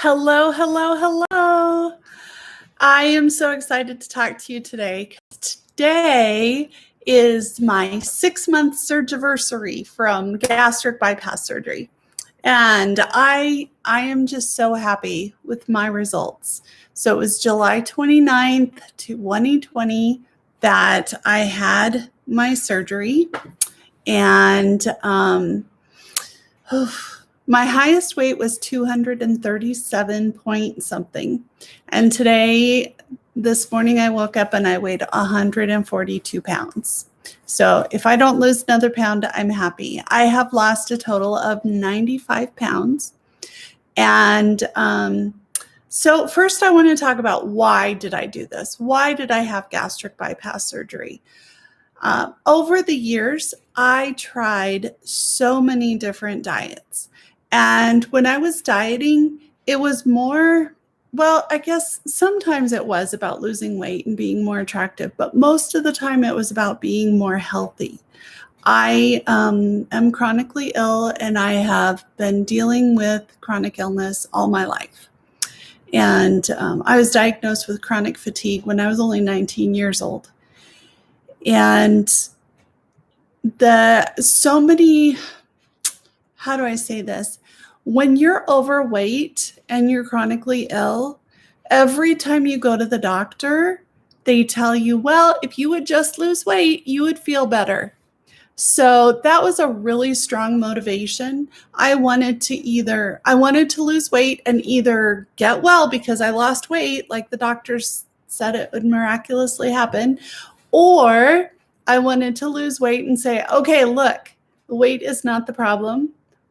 Hello, hello, hello. I am so excited to talk to you today because today is my 6-month surgiversary from gastric bypass surgery. And I am just so happy with my results. So it was July 29th, 2020 that I had my surgery. And my highest weight was 237 point something. And this morning, I woke up and I weighed 142 pounds. So if I don't lose another pound, I'm happy. I have lost a total of 95 pounds. And so first I want to talk about why did I do this? Why did I have gastric bypass surgery? Over the years, I tried so many different diets. And when I was dieting, it was more, well, I guess sometimes it was about losing weight and being more attractive, but most of the time it was about being more healthy. I am chronically ill and I have been dealing with chronic illness all my life. And I was diagnosed with chronic fatigue when I was only 19 years old. And how do I say this? When you're overweight and you're chronically ill, every time you go to the doctor, they tell you, well, if you would just lose weight, you would feel better. So that was a really strong motivation. I wanted to lose weight and either get well because I lost weight, like the doctors said it would miraculously happen, or I wanted to lose weight and say, okay, look, weight is not the problem.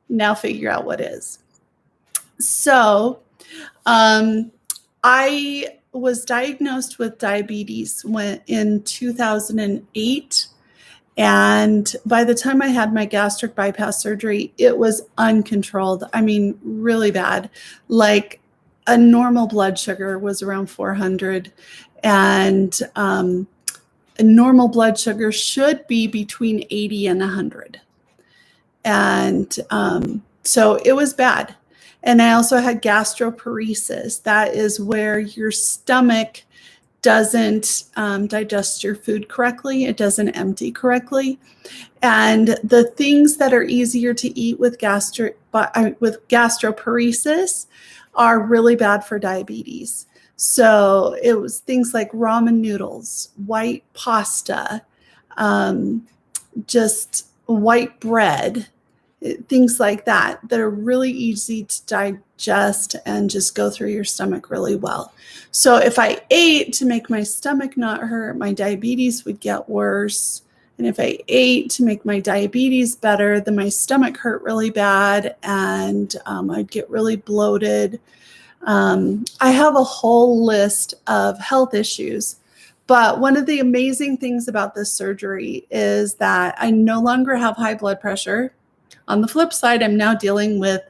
Now figure out what is. So I was diagnosed with diabetes in 2008. And by the time I had my gastric bypass surgery, it was uncontrolled. I mean, really bad. Like a normal blood sugar was around 400. And a normal blood sugar should be between 80 and 100. And so it was bad. And I also had gastroparesis. That is where your stomach doesn't digest your food correctly. It doesn't empty correctly. And the things that are easier to eat with gastroparesis are really bad for diabetes. So it was things like ramen noodles, white pasta, just white bread, things like that are really easy to digest and just go through your stomach really well. So if I ate to make my stomach not hurt, my diabetes would get worse. And if I ate to make my diabetes better, then my stomach hurt really bad and I'd get really bloated. I have a whole list of health issues, but one of the amazing things about this surgery is that I no longer have high blood pressure. On the flip side, I'm now dealing with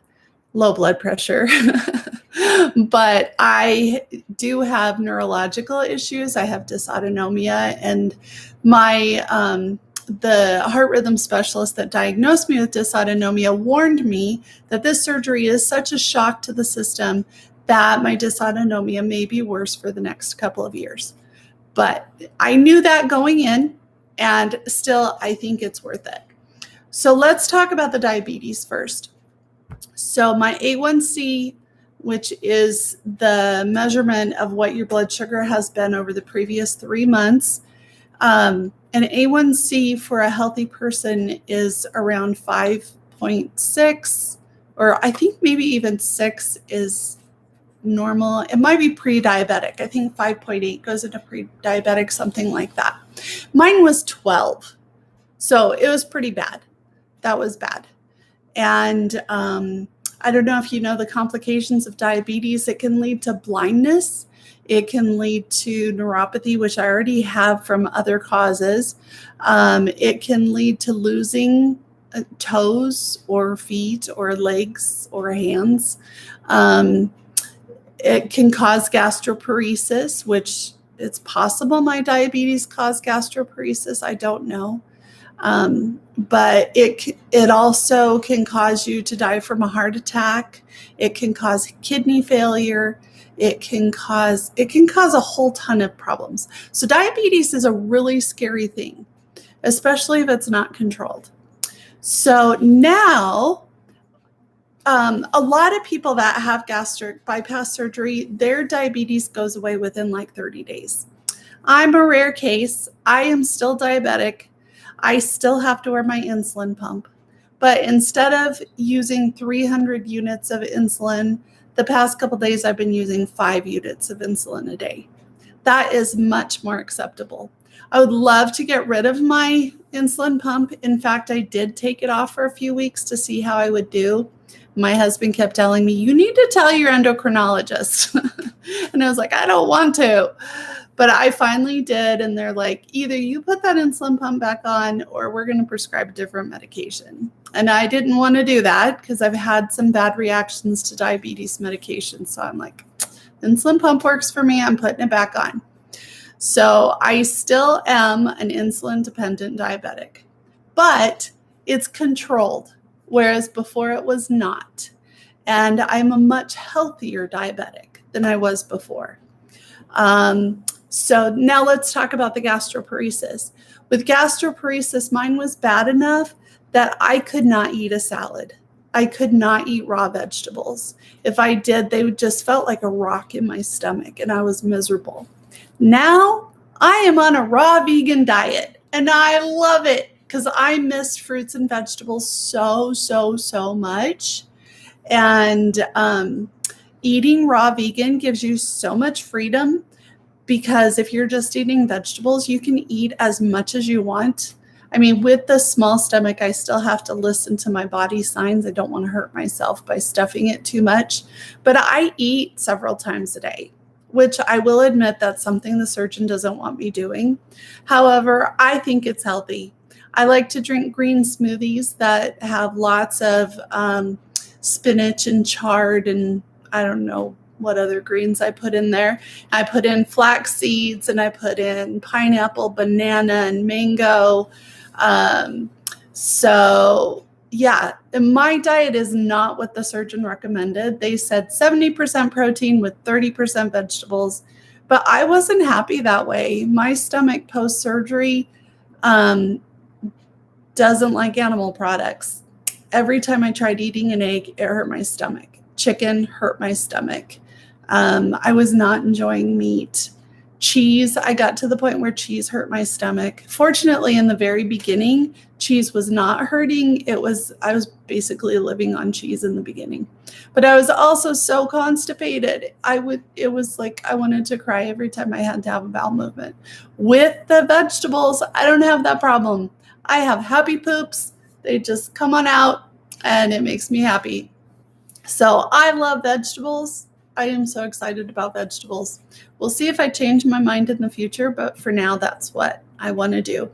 low blood pressure, but I do have neurological issues. I have dysautonomia, and the heart rhythm specialist that diagnosed me with dysautonomia warned me that this surgery is such a shock to the system that my dysautonomia may be worse for the next couple of years. But I knew that going in, and still I think it's worth it. So let's talk about the diabetes first. So my A1C, which is the measurement of what your blood sugar has been over the previous 3 months, an A1C for a healthy person is around 5.6, or I think maybe even 6 is normal. It might be pre-diabetic. I think 5.8 goes into pre-diabetic, something like that. Mine was 12. So it was pretty bad. That was bad. And I don't know if you know the complications of diabetes. It can lead to blindness. It can lead to neuropathy, which I already have from other causes. It can lead to losing toes or feet or legs or hands. It can cause gastroparesis, which it's possible my diabetes caused gastroparesis. I don't know. But it also can cause you to die from a heart attack. It can cause kidney failure. It can cause a whole ton of problems. So diabetes is a really scary thing, especially if it's not controlled. So now, a lot of people that have gastric bypass surgery, their diabetes goes away within like 30 days. I'm a rare case. I am still diabetic. I still have to wear my insulin pump. But instead of using 300 units of insulin, the past couple of days I've been using 5 units of insulin a day. That is much more acceptable. I would love to get rid of my insulin pump. In fact, I did take it off for a few weeks to see how I would do. My husband kept telling me, you need to tell your endocrinologist. And I was like, I don't want to. But I finally did. And they're like, either you put that insulin pump back on or we're going to prescribe a different medication. And I didn't want to do that because I've had some bad reactions to diabetes medication. So I'm like, insulin pump works for me. I'm putting it back on. So I still am an insulin dependent diabetic, but it's controlled, whereas before it was not. And I'm a much healthier diabetic than I was before. So now let's talk about the gastroparesis. With gastroparesis, mine was bad enough that I could not eat a salad. I could not eat raw vegetables. If I did, they just felt like a rock in my stomach and I was miserable. Now I am on a raw vegan diet and I love it because I miss fruits and vegetables so much. And eating raw vegan gives you so much freedom because if you're just eating vegetables, you can eat as much as you want. I mean, with the small stomach, I still have to listen to my body signs. I don't want to hurt myself by stuffing it too much, but I eat several times a day, which I will admit that's something the surgeon doesn't want me doing. However, I think it's healthy. I like to drink green smoothies that have lots of spinach and chard and I don't know what other greens I put in there. I put in flax seeds and I put in pineapple, banana, and mango. So yeah, my diet is not what the surgeon recommended. They said 70% protein with 30% vegetables, but I wasn't happy that way. My stomach post-surgery doesn't like animal products. Every time I tried eating an egg, it hurt my stomach. Chicken hurt my stomach. I was not enjoying meat. Cheese, I got to the point where cheese hurt my stomach. Fortunately, in the very beginning, cheese was not hurting. I was basically living on cheese in the beginning. But I was also so constipated. It was like I wanted to cry every time I had to have a bowel movement. With the vegetables, I don't have that problem. I have happy poops. They just come on out and it makes me happy. So I love vegetables. I am so excited about vegetables. We'll see if I change my mind in the future, but for now, that's what I want to do.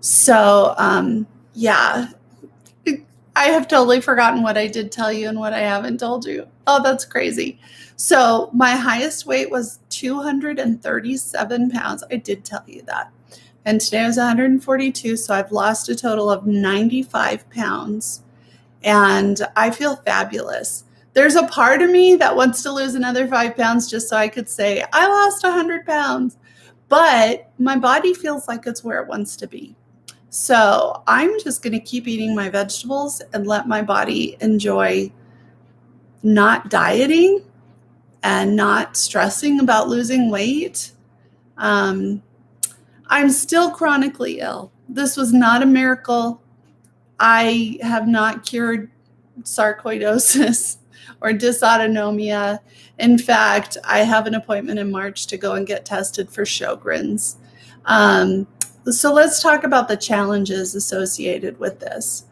So, yeah, I have totally forgotten what I did tell you and what I haven't told you. Oh, that's crazy. So my highest weight was 237 pounds. I did tell you that. And today I was 142, so I've lost a total of 95 pounds. And I feel fabulous. There's a part of me that wants to lose another 5 pounds just so I could say, I lost 100 pounds. But my body feels like it's where it wants to be. So I'm just going to keep eating my vegetables and let my body enjoy not dieting and not stressing about losing weight. I'm still chronically ill. This was not a miracle. I have not cured sarcoidosis or dysautonomia. In fact, I have an appointment in March to go and get tested for Sjogren's. So let's talk about the challenges associated with this.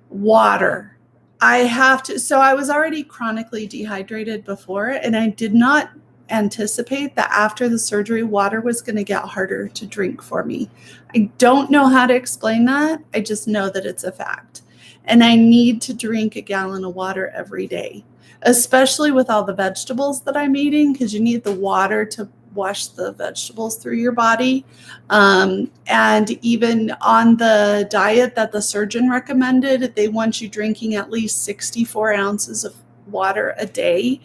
Water. So I was already chronically dehydrated before, and I did not anticipate that after the surgery, water was going to get harder to drink for me. I don't know how to explain that. I just know that it's a fact. And I need to drink a gallon of water every day, especially with all the vegetables that I'm eating, because you need the water to wash the vegetables through your body. And even on the diet that the surgeon recommended, they want you drinking at least 64 ounces of water a day.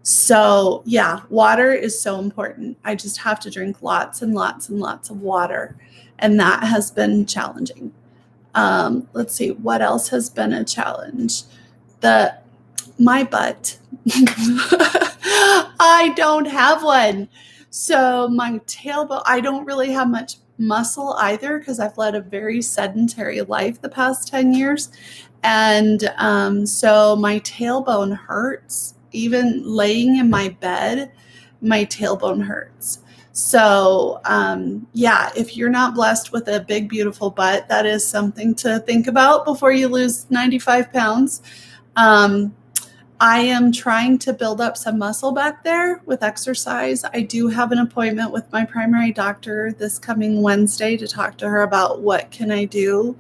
So yeah, water is so important. I just have to drink lots and lots and lots of water. And that has been challenging. Let's see, what else has been a challenge? My butt. I don't have one. So my tailbone, I don't really have much muscle either because I've led a very sedentary life the past 10 years. And so my tailbone hurts. Even laying in my bed, my tailbone hurts. So yeah, if you're not blessed with a big, beautiful butt, that is something to think about before you lose 95 pounds. I am trying to build up some muscle back there with exercise. I do have an appointment with my primary doctor this coming Wednesday to talk to her about what can I do.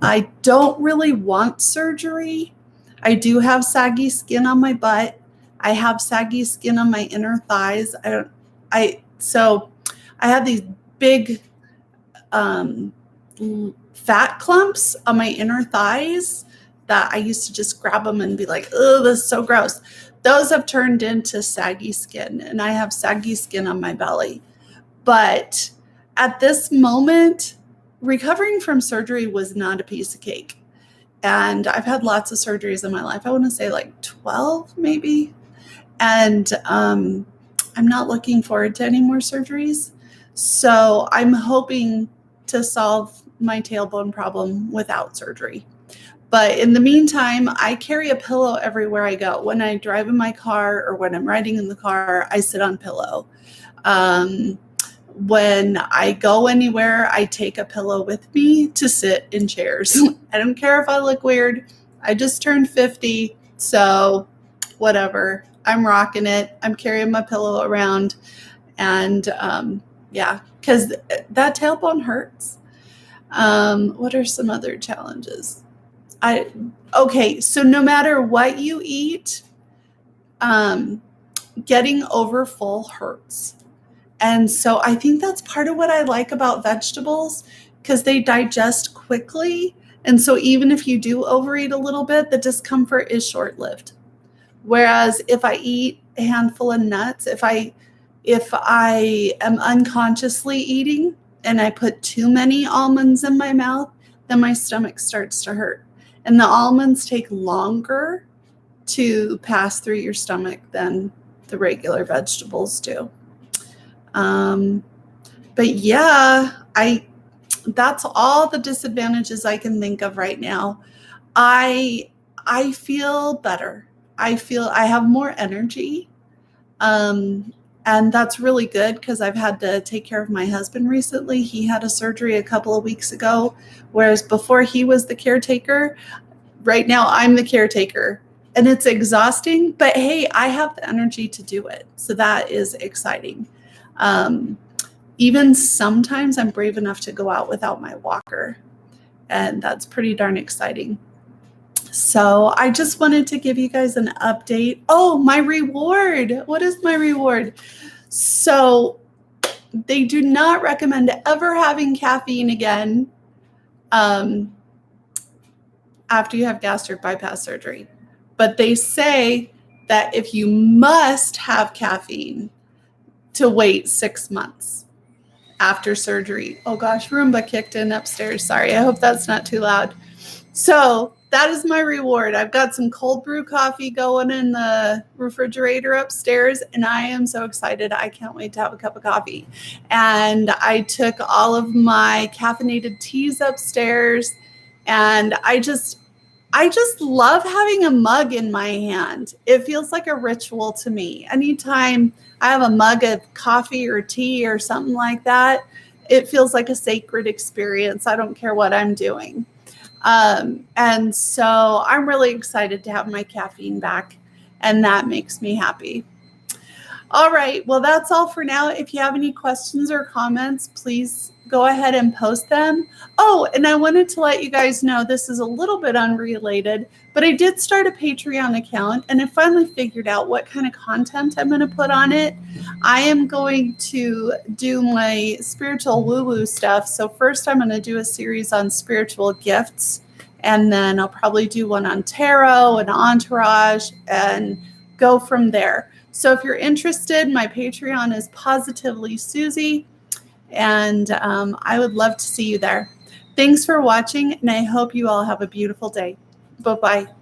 I don't really want surgery. I do have saggy skin on my butt. I have saggy skin on my inner thighs. So I have these big fat clumps on my inner thighs that I used to just grab them and be like, oh, this is so gross. Those have turned into saggy skin, and I have saggy skin on my belly. But at this moment, recovering from surgery was not a piece of cake. And I've had lots of surgeries in my life. I want to say like 12 maybe. And I'm not looking forward to any more surgeries. So I'm hoping to solve my tailbone problem without surgery. But in the meantime, I carry a pillow everywhere I go. When I drive in my car or when I'm riding in the car, I sit on pillow. When I go anywhere, I take a pillow with me to sit in chairs. I don't care if I look weird. I just turned 50, so whatever. I'm rocking it. I'm carrying my pillow around. And yeah, because that tailbone hurts. What are some other challenges? Okay, so no matter what you eat, getting over full hurts. And so I think that's part of what I like about vegetables, because they digest quickly. And so even if you do overeat a little bit, the discomfort is short-lived. Whereas if I eat a handful of nuts, if I am unconsciously eating and I put too many almonds in my mouth, then my stomach starts to hurt. And the almonds take longer to pass through your stomach than the regular vegetables do. But yeah, that's all the disadvantages I can think of right now. I feel better. I have more energy. And that's really good because I've had to take care of my husband recently. He had a surgery a couple of weeks ago, whereas before he was the caretaker. Right now I'm the caretaker, and it's exhausting, but hey, I have the energy to do it. So that is exciting. Even sometimes I'm brave enough to go out without my walker, and that's pretty darn exciting. So I just wanted to give you guys an update. Oh, my reward. What is my reward? So they do not recommend ever having caffeine again after you have gastric bypass surgery. But they say that if you must have caffeine, to wait 6 months after surgery. Oh gosh, Roomba kicked in upstairs. Sorry, I hope that's not too loud. So that is my reward. I've got some cold brew coffee going in the refrigerator upstairs, and I am so excited. I can't wait to have a cup of coffee. And I took all of my caffeinated teas upstairs, and I just love having a mug in my hand. It feels like a ritual to me. Anytime I have a mug of coffee or tea or something like that, it feels like a sacred experience. I don't care what I'm doing. And so I'm really excited to have my caffeine back, and that makes me happy. All right. Well, that's all for now. If you have any questions or comments, please go ahead and post them. Oh, and I wanted to let you guys know, this is a little bit unrelated, but I did start a Patreon account and I finally figured out what kind of content I'm going to put on it. I am going to do my spiritual woo-woo stuff. So first I'm going to do a series on spiritual gifts, and then I'll probably do one on tarot and entourage and go from there. So if you're interested, my Patreon is Positively Susie, and I would love to see you there. Thanks for watching, and I hope you all have a beautiful day. Bye-bye.